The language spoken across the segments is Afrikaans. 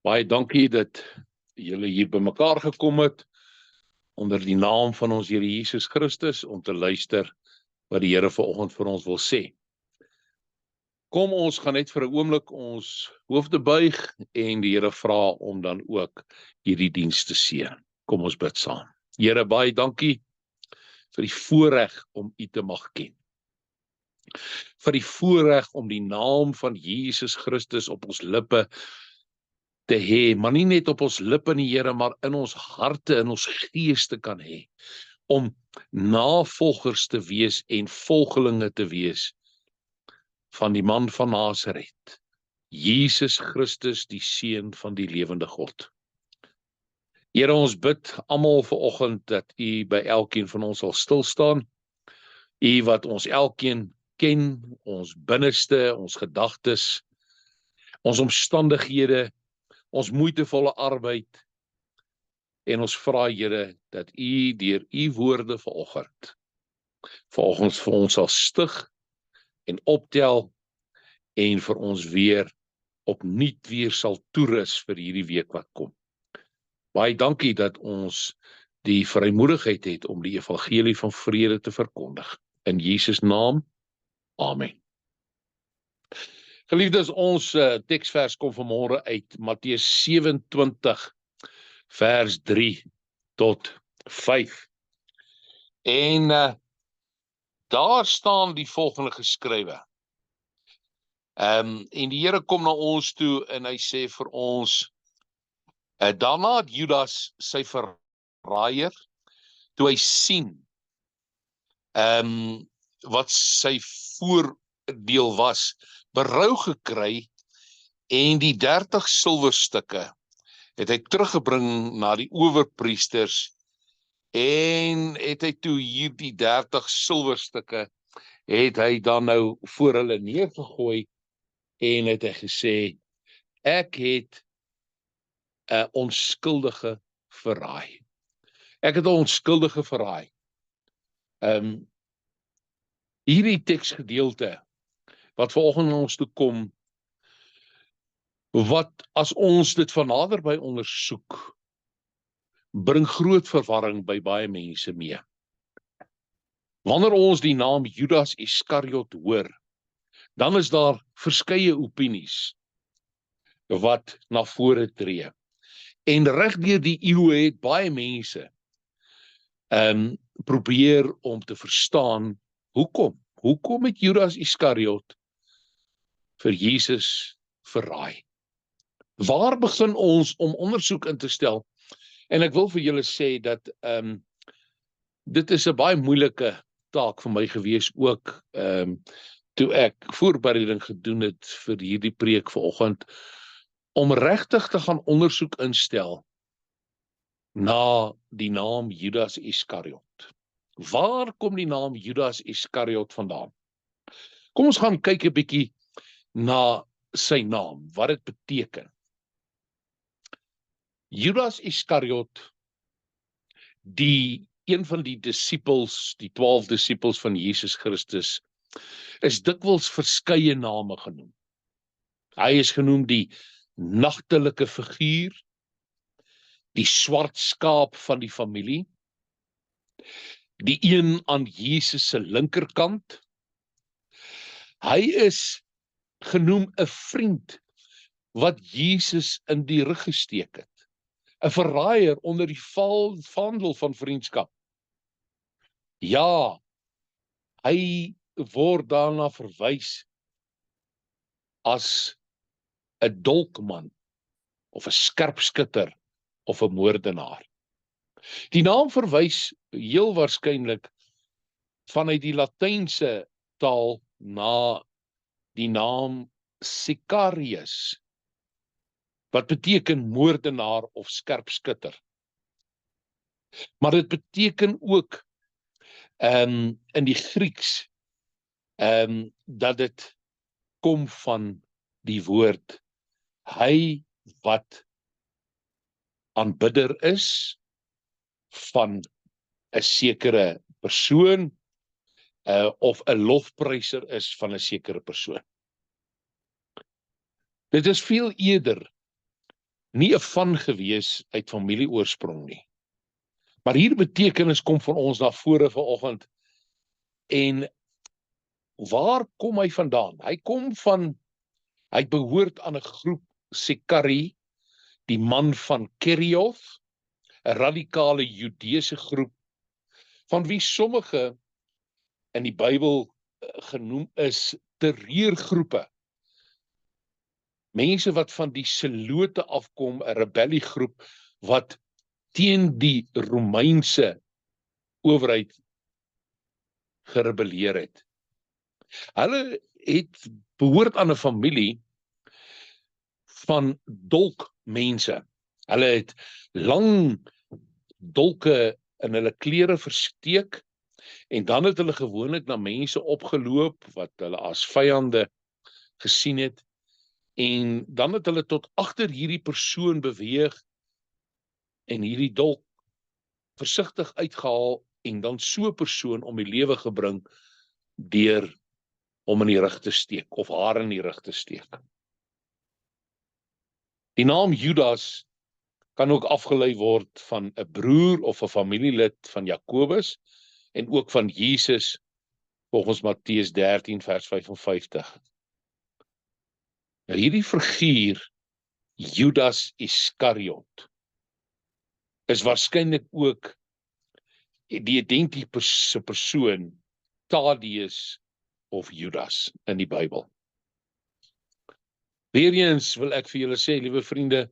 Baie dankie dat julle hier bymekaar gekom het onder die naam van ons Here Jesus Christus om te luister wat die Here vanoggend vir ons wil sê. Kom, ons gaan net vir 'n oomblik ons hoofde buig en die Here vra om dan ook hierdie diens te seën. Kom ons bid saam. Here, baie dankie vir die voorreg om U te mag ken. Vir die voorreg om die naam van Jesus Christus op ons lippe te hê, maar nie net op ons lippe nie, Here, maar in ons harte, in ons geeste kan hê, om navolgers te wees en volgelinge te wees van die man van Nasaret, Jesus Christus, die Seun van die lewende God. Here, ons bid almal vanoggend dat U by elkeen van ons sal stil staan, U wat ons elkeen ken, ons binneste, ons gedagtes, ons omstandighede, ons moeitevolle arbeid, en ons vra, Here, dat U deur U woorde vanoggend vir ons sal stig en optel en vir ons weer opnuut weer sal toerus vir hierdie week wat kom. Baie dankie dat ons die vrymoedigheid het om die evangelie van vrede te verkondig. In Jesus naam, amen. Geliefdes, ons teksvers kom vanmôre uit Matteus 27 vers 3 tot 5. En daar staan die volgende geskrywe. En die Here kom na ons toe en hy sê vir ons, daarna het Judas sy verraaier, toe hy sien wat sy voordeel was, berou gekry en die 30 silwerstukke het hy teruggebring na die owerpriesters en het hy toe hierdie 30 silwerstukke het hy dan nou voor hulle neergegooi en het hy gesê, ek het 'n onskuldige verraai. Ek het 'n onskuldige verraai. Hierdie teksgedeelte wat vanoggend na ons toe kom, wat as ons dit van naderby ondersoek, bring groot verwarring by baie mense mee. Wanneer ons die naam Judas Iskariot hoor, dan is daar verskeie opinies wat na vore tree. En reg deur die eeue het baie mense probeer om te verstaan hoekom het Judas Iskariot vir Jesus verraai. Waar begin ons om ondersoek in te stel? En ek wil vir julle sê dat dit is 'n baie moeilike taak vir my gewees ook toe ek voorbereiding gedoen het vir hierdie preek vanoggend, om regtig te gaan ondersoek instel na die naam Judas Iskariot. Waar kom die naam Judas Iskariot vandaan? Kom ons gaan kyk 'n bietjie na sy naam, wat dit beteken. Judas Iskariot, een van die disippels, die 12 disippels van Jesus Christus, is dikwels verskeie name genoem. Hy is genoem die nagtelike figuur, die swart skaap van die familie, die een aan Jesus se linkerkant. Hy is genoem 'n vriend wat Jesus in die rug gesteek het. 'n verraaier onder die vaandel van vriendskap. Ja, hy word daarna verwys as 'n dolkman, of 'n skerpskutter, of 'n moordenaar. Die naam verwys heel waarskynlik vanuit die Latynse taal na die naam Sicarius, wat beteken moordenaar of skerpskutter. Maar dit beteken ook in die Grieks dat dit kom van die woord hy wat aanbidder is van 'n sekere persoon of 'n lofpryser is van 'n sekere persoon. Dit is veel eerder nie 'n van gewees uit familieoorsprong nie. Maar hier betekenis kom vir ons na vore vanoggend. En waar kom hy vandaan? Hy behoort aan 'n groep Sekari, die man van Kerioth, 'n radikale Judeese groep, van wie sommige in die Bybel genoem is terreurgroepe. Mense wat van die Selote afkom, 'n rebelliegroep wat teen die Romeinse owerheid gerebelleer het. Hulle het behoort aan 'n familie van dolkmense. Hulle het lang dolke in hulle klere versteek en dan het hulle gewoonlik na mense opgeloop wat hulle as vyande gesien het en dan het hulle tot agter hierdie persoon beweeg en hierdie dolk versigtig uitgehaal en dan so 'n persoon om die lewe gebring deur hom in die rug te steek of haar in die rug te steek. Die naam Judas kan ook afgelei word van 'n broer of 'n familielid van Jakobus en ook van Jesus volgens Matteus 13 vers 55. Nou hierdie figuur Judas Iskariot is waarskynlik ook die identiese persoon Thaddeus of Judas in die Bybel. Weereens wil ek vir julle sê, liewe vriende,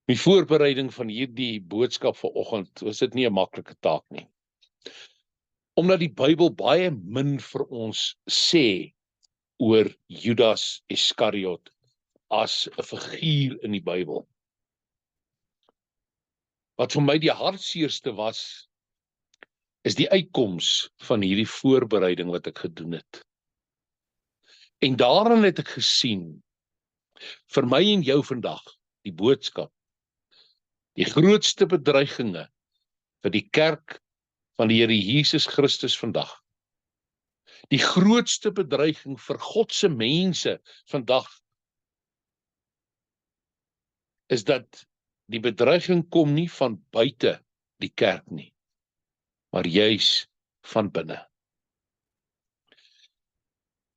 die voorbereiding van hierdie boodskap vanoggend, was dit nie 'n maklike taak nie. Omdat die Bybel baie min vir ons sê oor Judas Iskariot as 'n figuur in die Bybel. Wat vir my die hartseerste was, is die uitkoms van hierdie voorbereiding wat ek gedoen het. En daarin het ek gesien, vir my en jou vandag, die boodskap, die grootste bedreigings vir die kerk van die Here Jesus Christus vandag, die grootste bedreiging vir God se mense vandag, is dat die bedreiging kom nie van buite die kerk nie, maar juis van binne.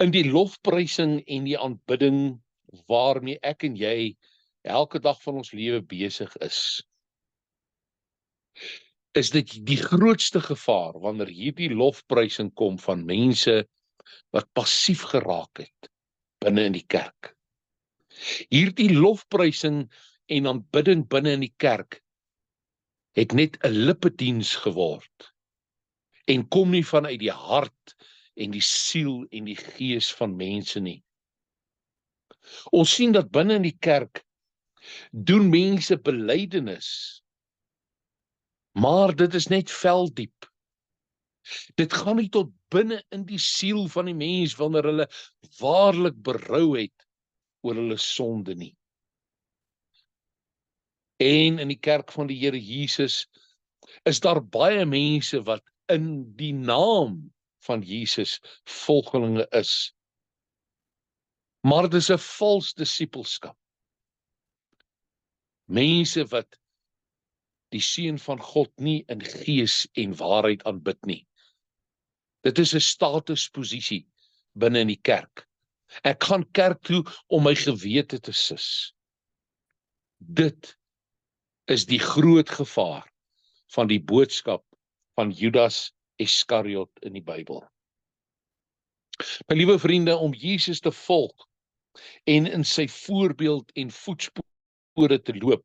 In die lofprysing en die aanbidding waarmee ek en jy elke dag van ons lewe besig is dit die grootste gevaar wanneer hierdie lofprysing kom van mense wat passief geraak het binne in die kerk. Hierdie lofprysing en aanbidding binne in die kerk het net 'n lippediens geword en kom nie vanuit die hart en die siel en die gees van mense nie. Ons sien dat binne in die kerk doen mense belydenis, maar dit is net veldiep. Dit gaan nie tot binne in die siel van die mens wanneer hulle waarlik berou het oor hulle sonde nie. En in die kerk van die Here Jesus is daar baie mense wat in die naam van Jesus volgelinge is. Maar dit is 'n vals disippelskap. Mense wat die Seun van God nie in gees en waarheid aanbid nie. Dit is 'n statusposisie binne in die kerk. Ek gaan kerk toe om my gewete te sus. Dit is die groot gevaar van die boodskap van Judas Iskariot in die Bybel. My liewe vriende, om Jesus te volg en in sy voorbeeld en voetspore te loop,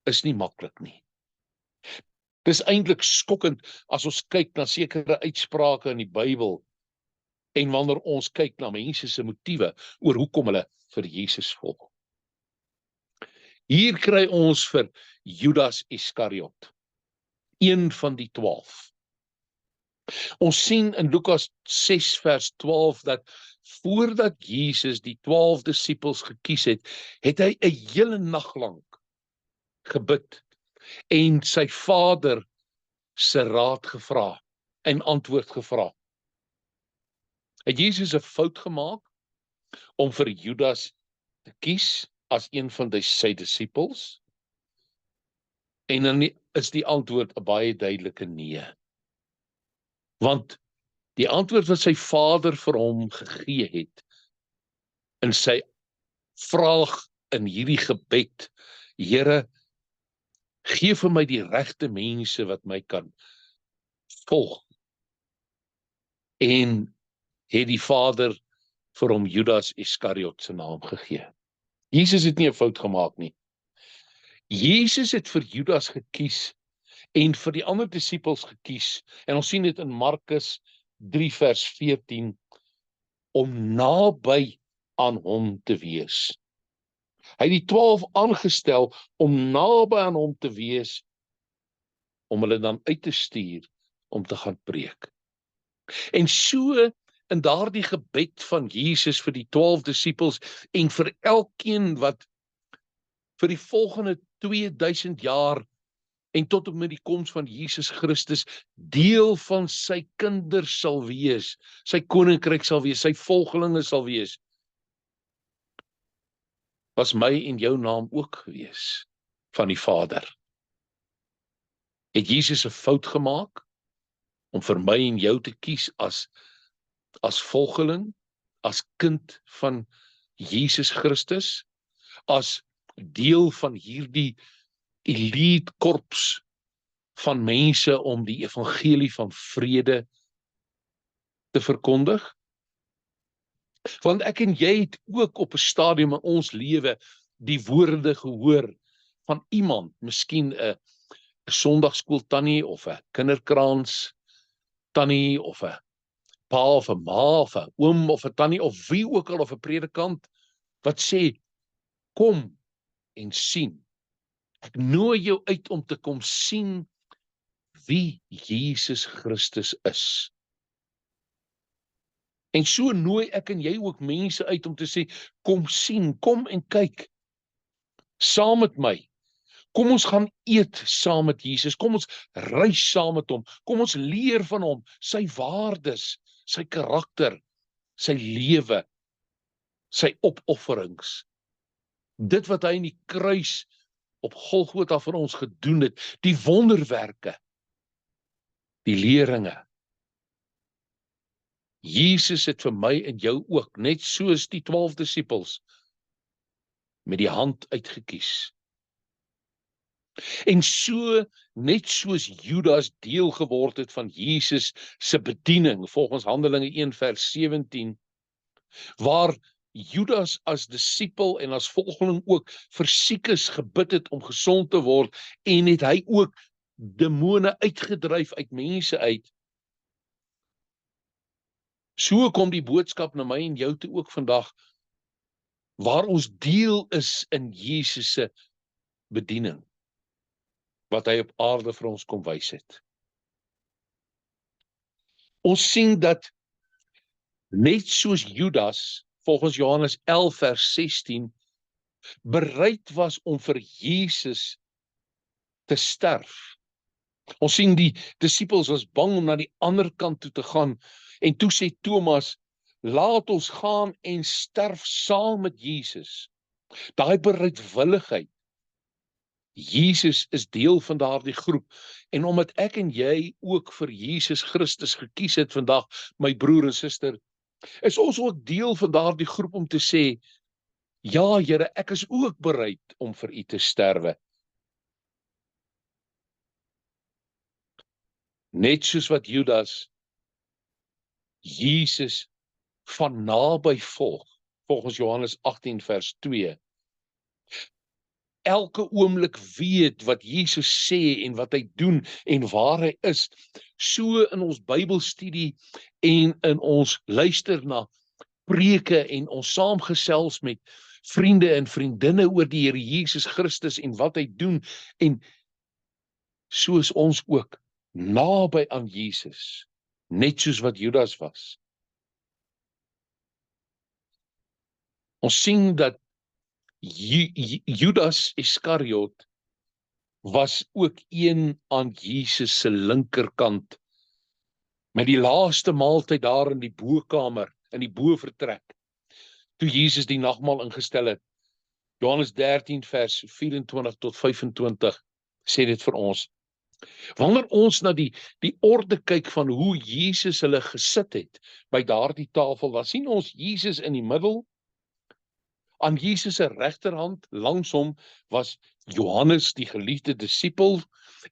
is nie maklik nie. Dis eintlik skokkend as ons kyk na sekere uitsprake in die Bybel en wanneer ons kyk na mense se motiewe oor hoekom hulle vir Jesus volg. Hier kry ons vir Judas Iskariot, een van die 12. Ons sien in Lukas 6 vers 12 dat voordat Jesus die 12 disippels gekies het, het hy 'n hele nag lank gebid en sy Vader se raad gevra en antwoord gevra. Het Jesus 'n fout gemaak om vir Judas te kies as een van sy disippels? En dan is die antwoord 'n baie duidelike nee. Want die antwoord wat sy Vader vir hom gegee het, in sy vraag in hierdie gebed, Here, gee vir my die regte mense wat my kan volg. En het die Vader vir hom Judas Iskariot se naam gegee. Jesus het nie 'n fout gemaak nie. Jesus het vir Judas gekies en vir die ander disippels gekies. En ons sien dit in Markus 3 vers 14 om naby aan hom te wees. Hy het die 12 aangestel om naby aan hom te wees, om hulle dan uit te stuur om te gaan preek. En so in daardie gebed van Jesus vir die 12 disippels en vir elkeen wat vir die volgende 2000 jaar en tot en met die koms van Jesus Christus deel van sy kinders sal wees, sy koninkryk sal wees, sy volgelinge sal wees, was my en jou naam ook gewees van die Vader. Het Jesus 'n fout gemaak om vir my en jou te kies as volgeling, as kind van Jesus Christus, as deel van hierdie elite korps van mense om die evangelie van vrede te verkondig? Want ek en jy het ook op 'n stadium in ons lewe die woorde gehoor van iemand, miskien 'n Sondagskool-tannie of 'n kinderkraans tannie of 'n pa of 'n ma of 'n oom of 'n tannie of wie ook al of 'n predikant wat sê, kom en sien. Ek nooi jou uit om te kom sien wie Jesus Christus is. En so nooi ek en jy ook mense uit om te sê, kom sien, kom en kyk saam met my. Kom ons gaan eet saam met Jesus, kom ons reis saam met hom, kom ons leer van hom, sy waardes, sy karakter, sy lewe, sy opofferings. Dit wat hy in die kruis op Golgotha vir ons gedoen het, die wonderwerke, die leringe. Jesus het vir my en jou ook, net soos die 12 disippels, met die hand uitgekies. En so, net soos Judas deel geword het van Jesus se bediening, volgens Handelinge 1 vers 17, waar Judas as disipel en as volgeling ook vir siekes gebid het om gesond te word, en het hy ook demone uitgedryf uit mense uit. So kom die boodskap na my en jou toe ook vandag, waar ons deel is in Jesus se bediening, wat hy op aarde vir ons kom wys het. Ons sien dat net soos Judas, volgens Johannes 11 vers 16, bereid was om vir Jesus te sterf. Ons sien die disippels was bang om na die ander kant toe te gaan, en toe sê Thomas, laat ons gaan en sterf saam met Jesus. Daai bereidwilligheid. Jesus is deel van daardie groep, en omdat ek en jy ook vir Jesus Christus gekies het vandag, my broer en suster, is ons ook deel van daardie groep om te sê, ja Here, ek is ook bereid om vir u te sterwe. Net soos wat Judas Jesus van naby volg, volgens Johannes 18 vers 2, elke oomblik weet wat Jesus sê en wat hy doen en waar hy is, so in ons Bybelstudie en in ons luister na preke en ons saamgesels met vriende en vriendinne oor die Here Jesus Christus en wat hy doen, en soos ons ook naby aan Jesus, net soos wat Judas was. Ons sien dat Judas Iskariot was ook een aan Jesus se linkerkant, met die laaste maaltyd daar in die bokamer, in die bovertrek, toe Jesus die nagmaal ingestel het, Johannes 13 vers 24 tot 25 sê dit vir ons. Wanneer ons na die orde kyk van hoe Jesus hulle gesit het by daardie tafel, dan sien ons Jesus in die middel. Aan Jesus se regterhand langs hom was Johannes, die geliefde disipel,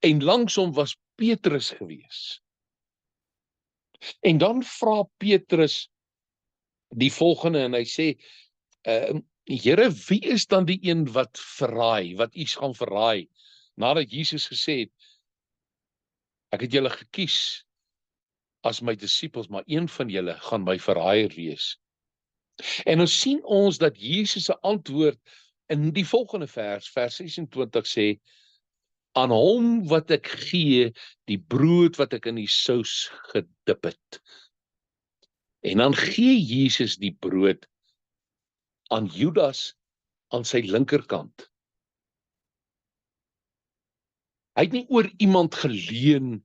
en langs hom was Petrus gewees. En dan vra Petrus die volgende en hy sê, Here, wie is dan die een wat verraai, wat u gaan verraai? Nadat Jesus gesê het, ek het julle gekies as my disippels, maar een van julle gaan my verraaier wees. En ons sien ons dat Jesus se antwoord in die volgende vers 26 sê, aan hom wat ek gee, die brood wat ek in die sous gedip het. En dan gee Jesus die brood aan Judas aan sy linkerkant. Hy het nie oor iemand geleen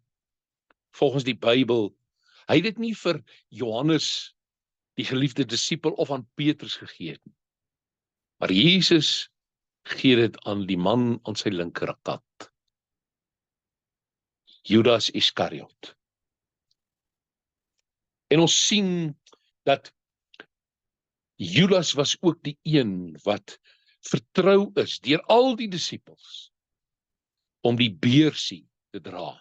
volgens die Bybel. Hy het dit nie vir Johannes, die geliefde disipel, of aan Petrus gegee het nie. Maar Jesus gee dit aan die man aan sy linkerkant. Judas Iskariot. En ons sien dat Judas was ook die een wat vertrou is deur al die disipels om die beursie te dra,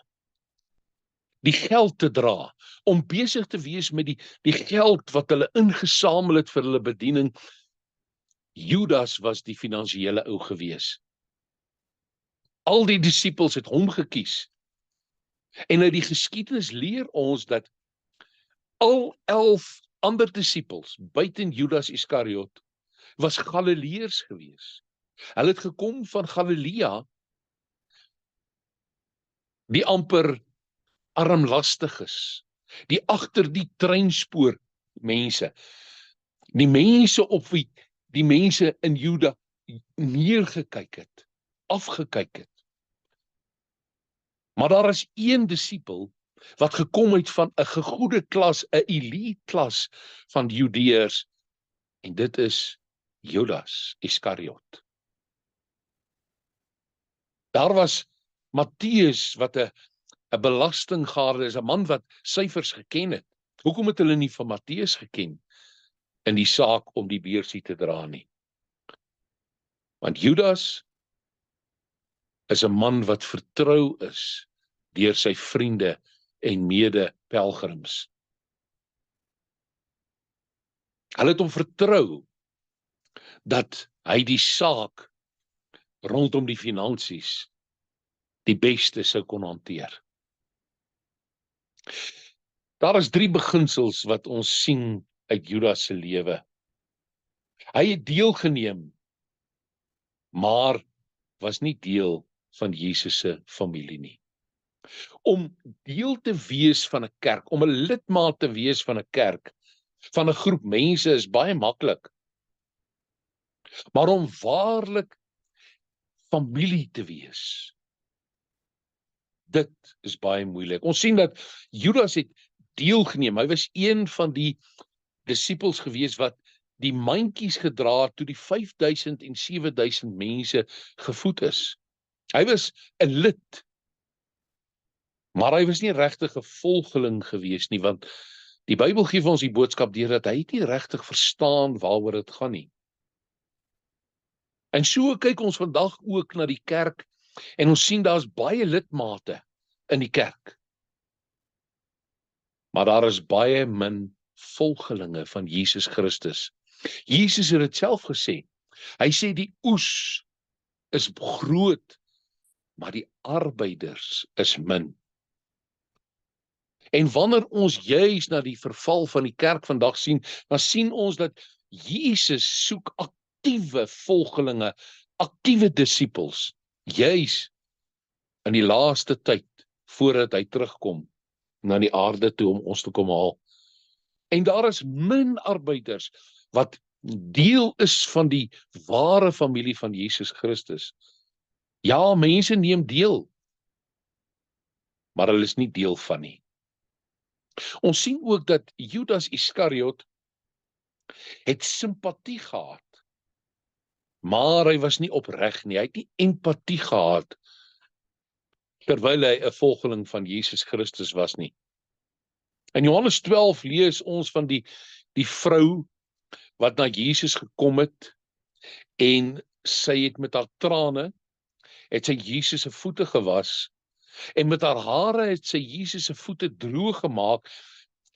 die geld te dra, om besig te wees met die geld wat hulle ingesamel het vir hulle bediening. Judas was die finansiële ou gewees. Al die disipels het hom gekies. En uit die geskiedenis leer ons dat al 11 ander disipels, buiten Judas Iskariot, was Galileërs gewees. Hulle het gekom van Galilea, die amper armlastiges, die agter die treinspoor mense, die mense op wie die mense in Juda neergekyk het, afgekyk het. Maar daar is een disipel wat gekom het van 'n gegoede klas, 'n elite klas van Judeërs, en dit is Judas Iskariot. Daar was Matteus wat 'n belastinggaarder is, 'n man wat syfers geken het. Hoekom het hulle nie van Matteus geken in die saak om die beursie te dra nie? Want Judas is 'n man wat vertrou is deur sy vriende en mede-pelgrims. Hulle het hom vertrou dat hy die saak rondom die finansies die beste sou kon hanteer. Daar is 3 beginsels wat ons sien uit Judas se lewe. Hy het deelgeneem, maar was nie deel van Jesus se familie nie. Om deel te wees van 'n kerk, om 'n lidmaat te wees van 'n kerk, van 'n groep mense is baie maklik. Maar om waarlik familie te wees, dit is baie moeilik. Ons sien dat Judas het deelgeneem. Hy was een van die disipels gewees wat die mandjies gedra het toe die 5000 en 7000 mense gevoed is. Hy was 'n lid, maar hy was nie regtig 'n volgeling gewees nie, want die Bybel gee vir ons die boodskap deur dat hy nie regtig verstaan waaroor dit gaan nie. En so kyk ons vandag ook na die kerk en ons sien daar's baie lidmate in die kerk. Maar daar is baie min volgelinge van Jesus Christus. Jesus het dit self gesê. Hy sê die oes is groot, maar die arbeiders is min. En wanneer ons juis na die verval van die kerk vandag sien, dan sien ons dat Jesus soek aktiewe volgelinge, aktiewe disipels, juis in die laaste tyd, voordat hy terugkom na die aarde toe om ons te kom haal. En daar is min arbeiders wat deel is van die ware familie van Jesus Christus. Ja, mense neem deel, maar hulle is nie deel van nie. Ons sien ook dat Judas Iskariot het simpatie gehad maar hy was nie opreg nie, hy het nie empatie gehad, terwyl hy 'n volgeling van Jesus Christus was nie. In Johannes 12 lees ons van die vrou wat na Jesus gekom het, en sy het met haar trane, het sy Jesus se voete gewas, en met haar hare het sy Jesus se voete droog gemaak,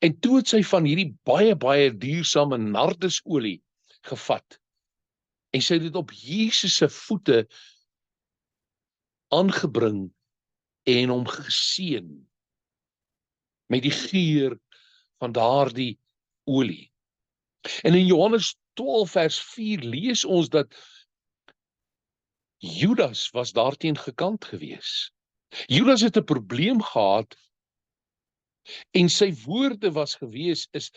en toe het sy van hierdie baie duursame nardesolie gevat, en sy het dit op Jesus se voete aangebring, en hom geseën, met die geur van daardie olie. En in Johannes 12 vers 4 lees ons dat Judas was daarteen gekant gewees. Judas het 'n probleem gehad, en sy woorde was gewees is,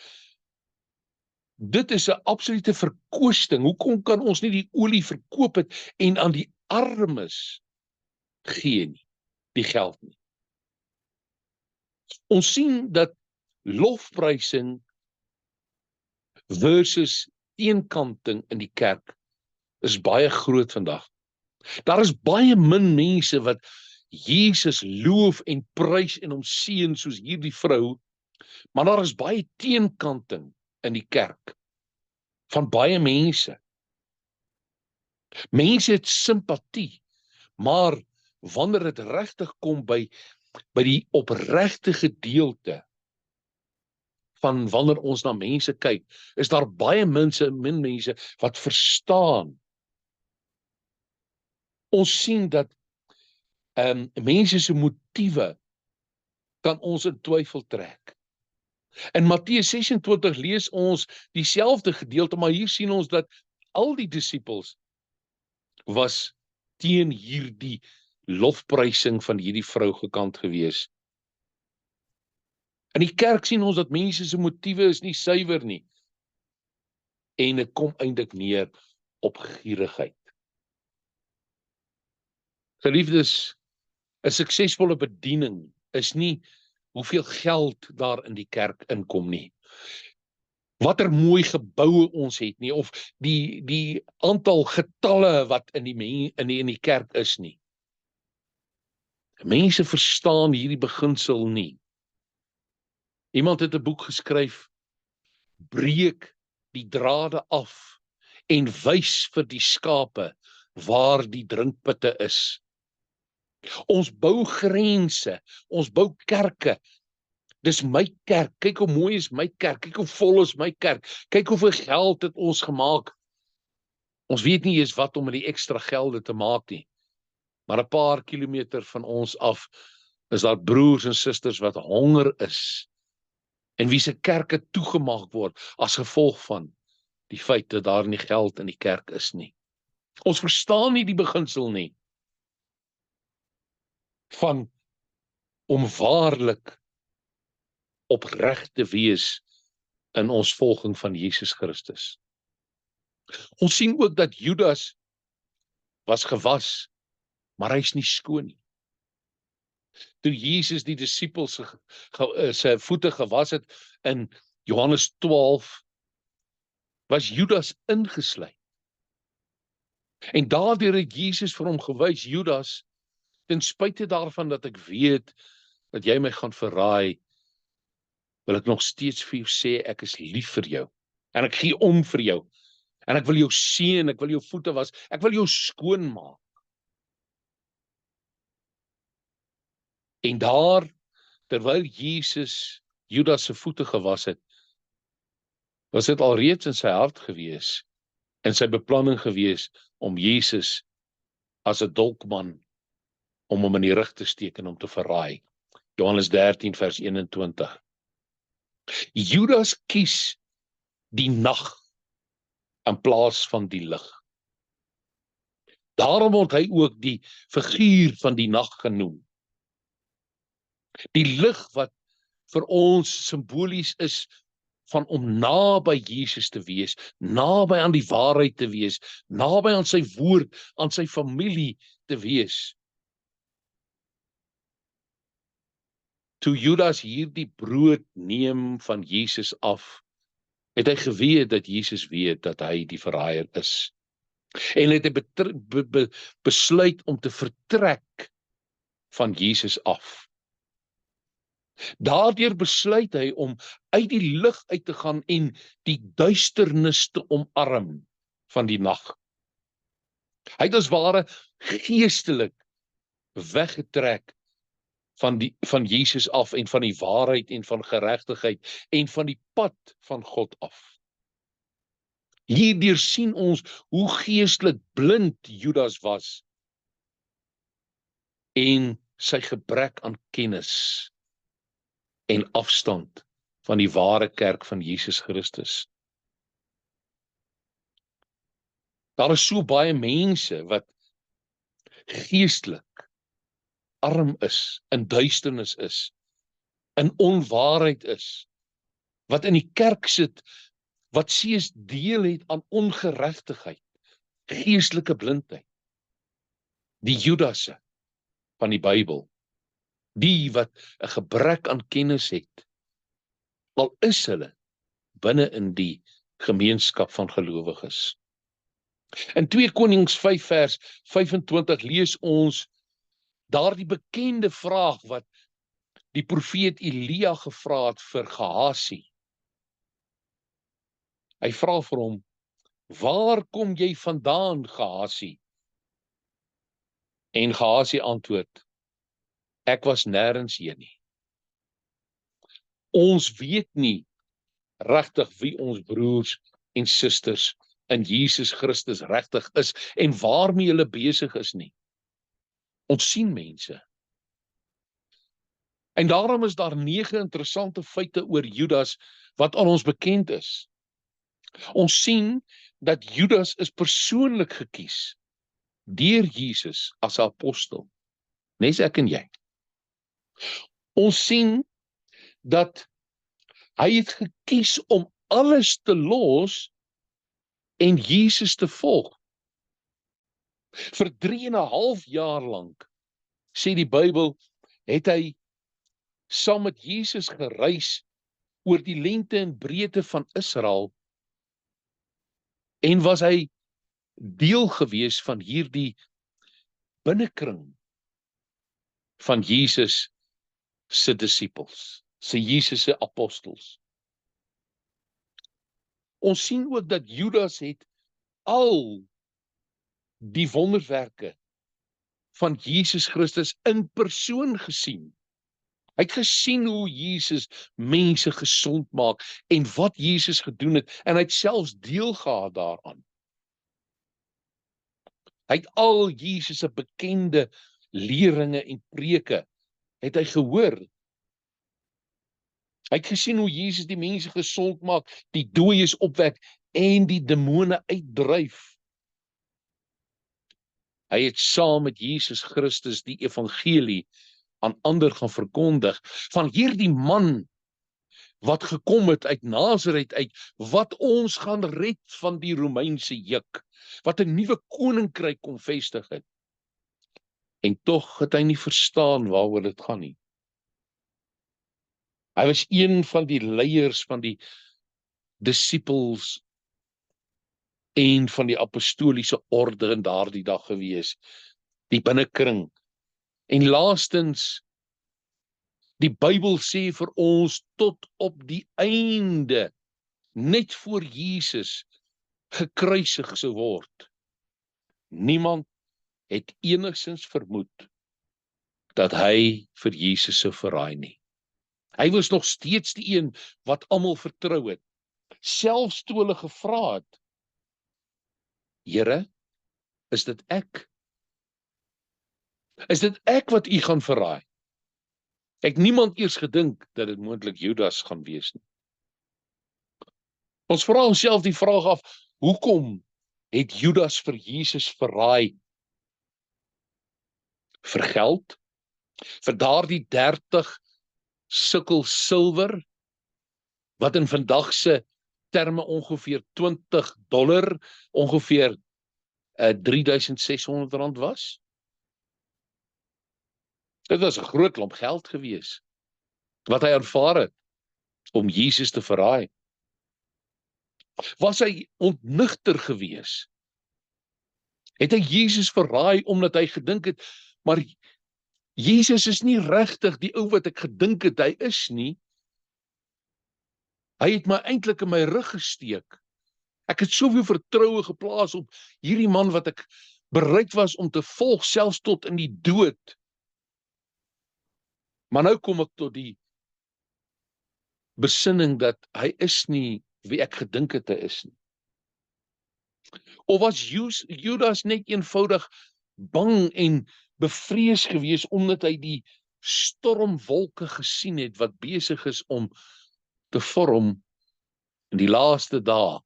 dit is 'n absolute verkoosting, hoekom kan ons nie die olie verkoop het en aan die armes gee nie, die geld nie. Ons sien dat lofprysing versus teenkanting in die kerk is baie groot vandag. Daar is baie min mense wat Jesus loof en prys en hom seën soos hierdie vrou, maar daar is baie teenkanting in die kerk van baie mense. Mense het simpatie, maar wanneer dit regtig kom by die opregte gedeelte van wanneer ons na mense kyk, is daar baie min mense wat verstaan. Ons sien dat mense se motiewe kan ons in twyfel trek. In Matteus 26 lees ons dieselfde gedeelte, maar hier sien ons dat al die disippels was teen hierdie lofprysing van hierdie vrou gekant gewees. In die kerk sien ons dat mense se motiewe is nie suiwer nie, en dit kom eintlik neer op gierigheid. Geliefdes, 'n suksesvolle bediening is nie hoeveel geld daar in die kerk inkom nie, watter mooi geboue ons het nie, of die aantal getalle wat in die kerk is nie. Mense verstaan hierdie beginsel nie. Iemand het 'n boek geskryf, breek die drade af en wys vir die skape waar die drinkputte is. Ons bou grense, ons bou kerke. Dis my kerk, kyk hoe mooi is my kerk, kyk hoe vol is my kerk, kyk hoeveel geld het ons gemaak. Ons weet nie eens wat om met die ekstra gelde te maak nie. Maar 'n paar kilometer van ons af is daar broers en susters wat honger is, en wie se kerke toegemaak word as gevolg van die feit dat daar nie geld in die kerk is nie. Ons verstaan nie die beginsel nie van om waarlik opreg te wees in ons volging van Jesus Christus. Ons sien ook dat Judas was gewas, maar hy is nie skoon nie. Toe Jesus die disippels se voete gewas het in Johannes 12, was Judas ingesluit. En daardeur het Jesus vir hom gewys, Judas, ten spyte daarvan dat ek weet dat jy my gaan verraai, wil ek nog steeds vir jou sê, ek is lief vir jou, en ek gee om vir jou, en ek wil jou seën, ek wil jou voete was, ek wil jou skoon maak. En daar, terwyl Jesus Judas se voete gewas het, was dit alreeds in sy hart gewees, en sy beplanning gewees, om Jesus as 'n dolkman, om hom in die rug te steek en hom te verraai. Johannes 13 vers 21. Judas kies die nag in plaas van die lig. Daarom word hy ook die figuur van die nag genoem. Die lig wat vir ons simbolies is van om naby Jesus te wees, naby aan die waarheid te wees, naby aan sy woord, aan sy familie te wees. Toe Judas hierdie brood neem van Jesus af, het hy geweet dat Jesus weet dat hy die verraaier is. En het hy besluit om te vertrek van Jesus af. Daardeur besluit hy om uit die lig uit te gaan en die duisternis te omarm van die nag. Hy het as ware geestelik weggetrek van Jesus af en van die waarheid en van geregtigheid en van die pad van God af. Hierdeur sien ons hoe geestelik blind Judas was en sy gebrek aan kennis en afstand van die ware kerk van Jesus Christus. Daar is so baie mense wat geestelik arm is, in duisternis is, in onwaarheid is, wat in die kerk sit, wat steeds deel het aan ongeregtigheid, geestelike blindheid. Die Judasse van die Bybel, die wat 'n gebrek aan kennis het, al is hulle binne in die gemeenskap van gelowiges. In 2 Konings 5 vers 25 lees ons daardie bekende vraag wat die profeet Elia gevra het vir Gehasie. Hy vra vir hom, waar kom jy vandaan, Gehasie? En Gehasie antwoord, ek was nêrens heen nie. Ons weet nie regtig wie ons broers en susters in Jesus Christus regtig is en waarmee hulle besig is nie. Ons sien mense. En daarom is daar 9 interessante feite oor Judas wat aan ons bekend is. Ons sien dat Judas is persoonlik gekies deur Jesus as 'n apostel, nes ek en jy. Ons sien dat hy het gekies om alles te los en Jesus te volg. Vir 3,5 jaar lank, sê die Bybel, het hy saam met Jesus gereis oor die lengte en breedte van Israel en was hy deel gewees van hierdie binnekring van Jesus se disippels, se Jesus se apostels. Ons sien ook dat Judas het al die wonderwerke van Jesus Christus in persoon gesien. Hy het gesien hoe Jesus mense gesond maak en wat Jesus gedoen het en hy het selfs deel gehad daaraan. Hy het al Jesus se bekende leringe en preke het hy gehoor. Hy het gesien hoe Jesus die mense gesond maak, die dooies opwek en die demone uitdryf. Hy het saam met Jesus Christus die evangelie aan ander gaan verkondig van hierdie man wat gekom het uit Nasaret uit, wat ons gaan red van die Romeinse juk, wat 'n nuwe koninkryk kom vestig het. En tog het hy nie verstaan waaroor dit gaan nie. Hy was een van die leiers van die disippels en van die apostoliese orde in daardie dag gewees, die binnekring. En laastens, die Bybel sê vir ons tot op die einde, net voor Jesus gekruisig sou word. Niemand het enigstens vermoed dat hy vir Jesus sou verraai nie. Hy was nog steeds die een wat almal vertrou het. Selfs toe hulle gevra het, Here, is dit ek? Is dit ek wat u gaan verraai? Ek niemand eers gedink dat dit moontlik Judas gaan wees nie. Ons vra onsself die vraag af, hoekom het Judas vir Jesus verraai? Vir geld? Vir daardie 30 sikkel silwer, wat in vandag se terme ongeveer $20, ongeveer R3.600 was? Dit was 'n groot klomp geld gewees, wat hy aanvaar het, om Jesus te verraai. Was hy ontnigter gewees? Het hy Jesus verraai omdat hy gedink het, maar Jesus is nie regtig die ou wat ek gedink het hy is nie. Hy het my eintlik in my rug gesteek. Ek het soveel vertroue geplaas op hierdie man wat ek bereid was om te volg, selfs tot in die dood. Maar nou kom ek tot die besinning dat hy is nie wie ek gedink het hy is nie. Of was Judas net eenvoudig bang en bevrees gewees omdat hy die stormwolke gesien het wat besig is om te vorm in die laaste dae,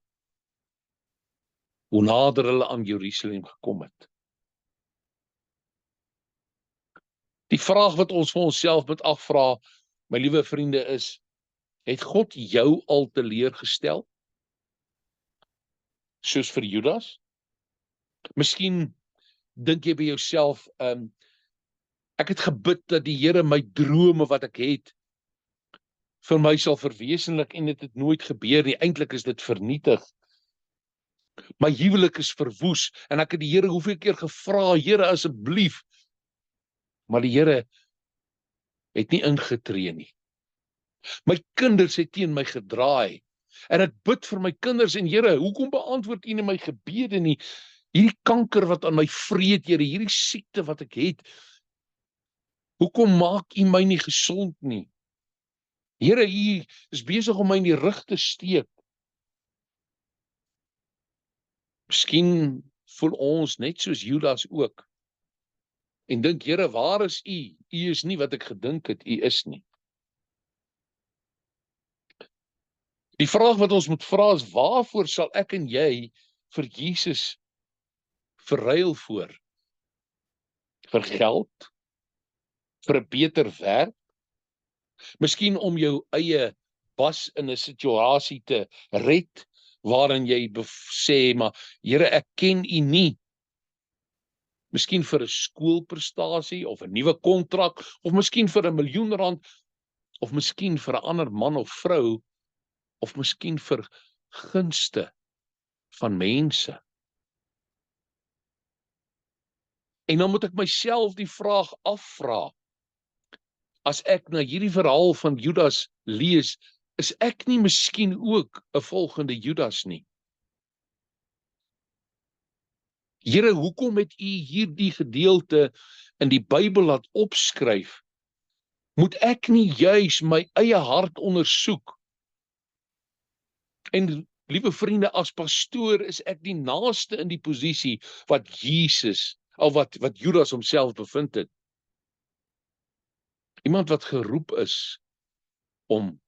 hoe nader hulle aan Jerusalem gekom het. Die vraag wat ons vir onsself moet afvra, my liewe vriende, is, het God jou al teleurgestel? Soos vir Judas? Miskien dink jy by jouself, ek het gebid dat die Here my drome wat ek het, vir my sal verwesenlik en dit het nooit gebeur nie. Eintlik is dit vernietig. My huwelik is verwoes en ek het die Here hoeveel keer gevra, Here asseblief, maar die Here het nie ingetree nie. My kinders het teen my gedraai en ek bid vir my kinders en Here, hoekom beantwoord U nie my gebede nie? Hierdie kanker wat aan my vreet, Here, hierdie siekte wat ek het, hoekom maak U my nie gesond nie? Here, U is besig om my in die rug te steek. Miskien voel ons net soos Judas ook en dink, Here, waar is U? U is nie wat ek gedink het, U is nie. Die vraag wat ons moet vra is, waarvoor sal ek en jy vir Jesus verruil voor? Vir geld? Vir 'n beter werk? Miskien om jou eie bas in 'n situasie te red, waarin jy sê, maar Here, ek ken U nie. Miskien vir 'n skoolprestasie, of 'n nuwe kontrak, of miskien vir 'n miljoen rand, of miskien vir 'n ander man of vrou, of miskien vir gunste van mense. En dan moet ek myself die vraag afvra, as ek na hierdie verhaal van Judas lees, is ek nie miskien ook 'n volgende Judas nie? Here, hoekom het U hierdie gedeelte in die Bybel laat opskryf? Moet ek nie juis my eie hart ondersoek? En liewe vriende, as pastoor is ek die naaste in die posisie wat Jesus, of wat Judas homself bevind het. Iemand wat geroep is om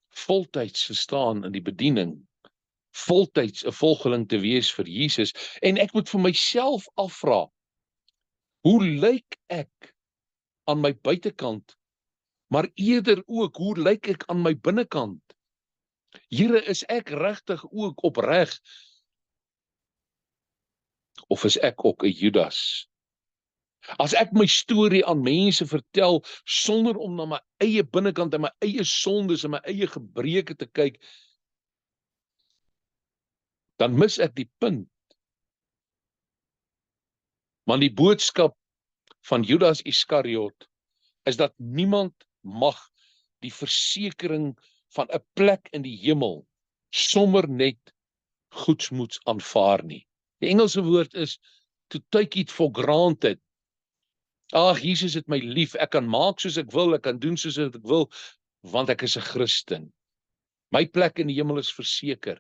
voltyds te staan in die bediening, voltyds 'n volgeling te wees vir Jesus, en ek moet vir myself afvra, hoe lyk ek aan my buitekant, maar eerder ook, hoe lyk ek aan my binnekant? Here, is ek regtig ook opreg, of is ek ook 'n Judas? As ek my storie aan mense vertel, sonder om na my eie binnekant en my eie sondes en my eie gebreke te kyk, dan mis ek die punt. Want die boodskap van Judas Iskariot is dat niemand mag die versekering van 'n plek in die hemel sommer net goedsmoeds aanvaar nie. Die Engelse woord is to take it for granted. Ag, Jesus het my lief, ek kan maak soos ek wil, ek kan doen soos ek wil, want ek is 'n Christen. My plek in die hemel is verseker.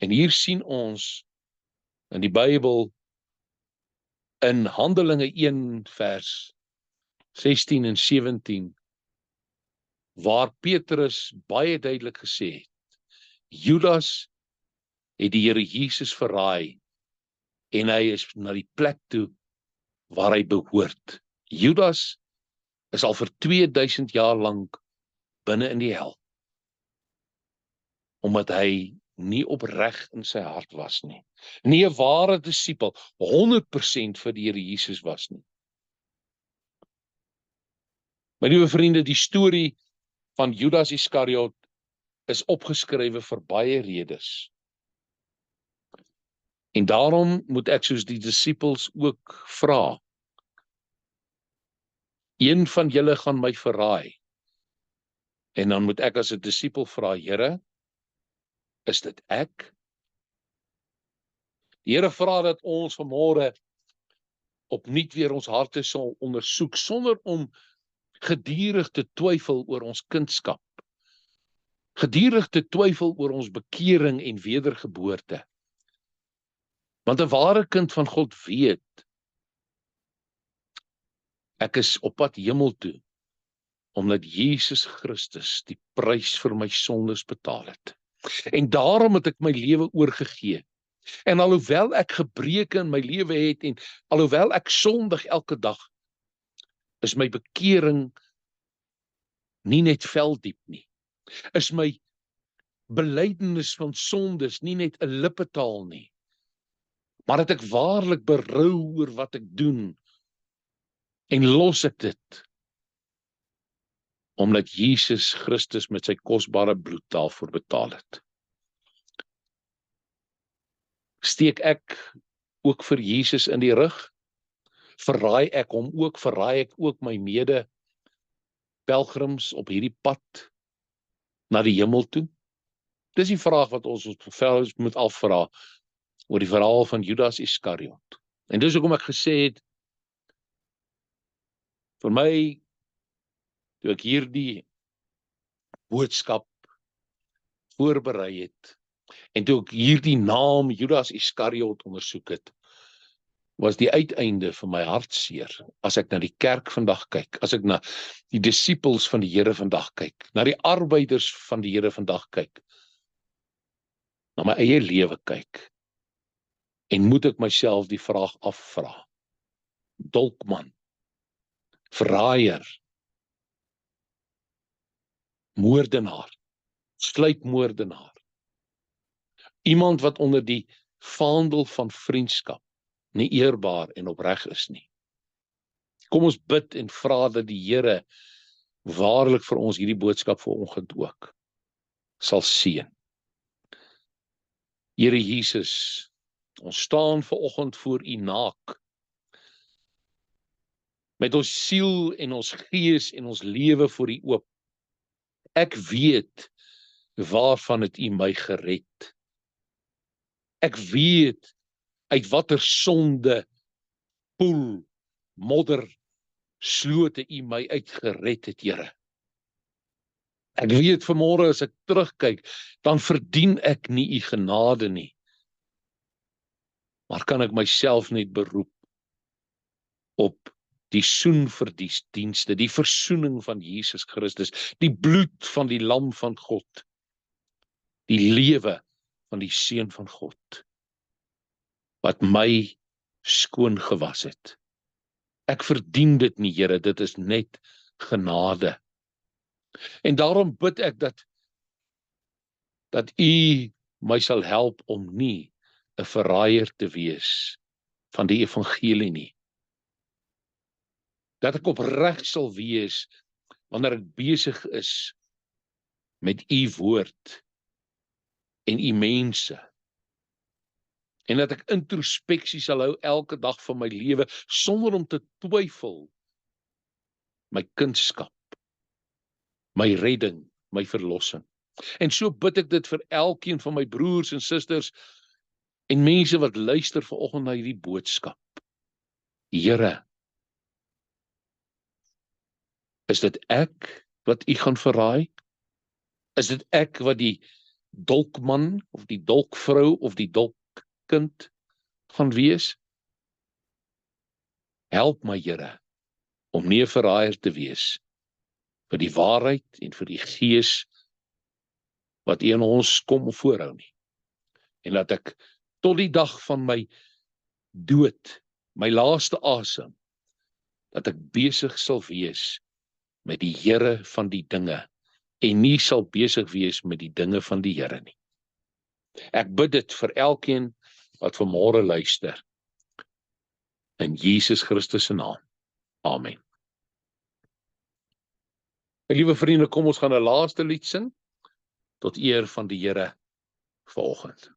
En hier sien ons in die Bybel, in Handelinge 1 vers 16 en 17, waar Petrus baie duidelik gesê het, Judas het die Here Jesus verraai, en hy is na die plek toe waar hy behoort. Judas is al vir 2000 jaar lank binne in die hel, omdat hy nie opreg in sy hart was nie. Nie 'n ware disipel, 100% vir die Here Jesus was nie. My liewe vriende, die storie van Judas Iskariot is opgeskrywe vir baie redes. En daarom moet ek soos die disippels ook vra. Een van julle gaan my verraai. En dan moet ek as 'n disipel vra, Here, is dit ek? Die Here vra dat ons vanmôre opnuut weer ons harte sal ondersoek, sonder om gedurig te twyfel oor ons kindskap. Gedurig te twyfel oor ons bekering en wedergeboorte. Want 'n ware kind van God weet, ek is op pad hemel toe, omdat Jesus Christus die prys vir my sondes betaal het. En daarom het ek my lewe oorgegee. En alhoewel ek gebreke in my lewe het, en alhoewel ek sondig elke dag, is my bekering nie net veldiep nie. Is my belydenis van sondes nie net 'n lippetaal nie, maar dat ek waarlik berou oor wat ek doen, en los ek dit, omdat Jesus Christus met sy kosbare bloed daarvoor betaal het. Steek ek ook vir Jesus in die rug? Verraai ek hom ook? Verraai ek ook my mede pelgrims op hierdie pad na die hemel toe? Dis die vraag wat ons moet afvra oor die verhaal van Judas Iskariot. En dis hoekom ek gesê het, vir my, toe ek hierdie boodskap voorberei het, en toe ek hierdie naam Judas Iskariot ondersoek het, was die uiteinde vir my hartseer, as ek na die kerk vandag kyk, as ek na die disippels van die Here vandag kyk, na die arbeiders van die Here vandag kyk, na my eie lewe kyk, en moet ek myself die vraag afvra, dolkman, verraaier, moordenaar, sluipmoordenaar, iemand wat onder die vaandel van vriendskap nie eerbaar en opreg is nie. Kom ons bid en vra dat die Here waarlik vir ons hierdie boodskap vanoggend ook sal seën. Here Jesus, ons staan vanoggend voor U naak, met ons siel en ons gees en ons lewe voor U oop. Ek weet waarvan het U my gered. Ek weet uit watter sonde, poel, modder, slote U my uitgered het, Here. Ek weet vanmôre as ek terugkyk, dan verdien ek nie U genade nie. Maar kan ek myself net beroep op die soenverdienste, die versoening van Jesus Christus, die bloed van die Lam van God, die lewe van die Seun van God, wat my skoon gewas het. Ek verdien dit nie, Here, dit is net genade. En daarom bid ek dat U my sal help om nie 'n verraaier te wees van die evangelie nie. Dat ek opreg sal wees wanneer ek besig is met U woord en U mense. En dat ek introspeksie sal hou elke dag van my lewe, sonder om te twyfel, my kindskap, my redding, my verlossing. En so bid ek dit vir elkeen van my broers en susters, en mense wat luister vanoggend na hierdie boodskap. Here, is dit ek wat U gaan verraai? Is dit ek wat die dolkman, of die dolkvrou, of die dolkkind gaan wees? Help my, Here, om nie 'n verraaier te wees vir die waarheid en vir die gees wat U in ons kom voorhou nie. En dat ek tot die dag van my dood, my laaste asem, dat ek besig sal wees met die Here van die dinge, en nie sal besig wees met die dinge van die Here nie. Ek bid dit vir elkeen wat vanmôre luister, in Jesus Christus se naam. Amen. My liewe vriende, kom ons gaan 'n laaste lied sing, tot eer van die Here vanoggend.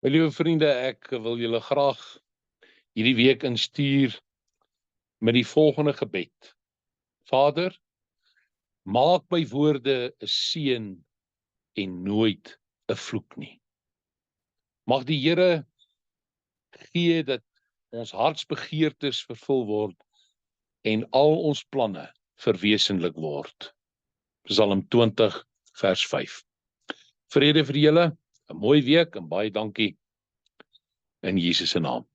My liewe vriende, ek wil julle graag hierdie week instuur met die volgende gebed. Vader, maak my woorde 'n seën en nooit 'n vloek nie. Mag die Here gee dat ons hartsbegeertes vervul word en al ons planne verwesenlik word. Psalm 20 vers 5. Vrede vir julle, 'n mooi week en baie dankie in Jesus se naam.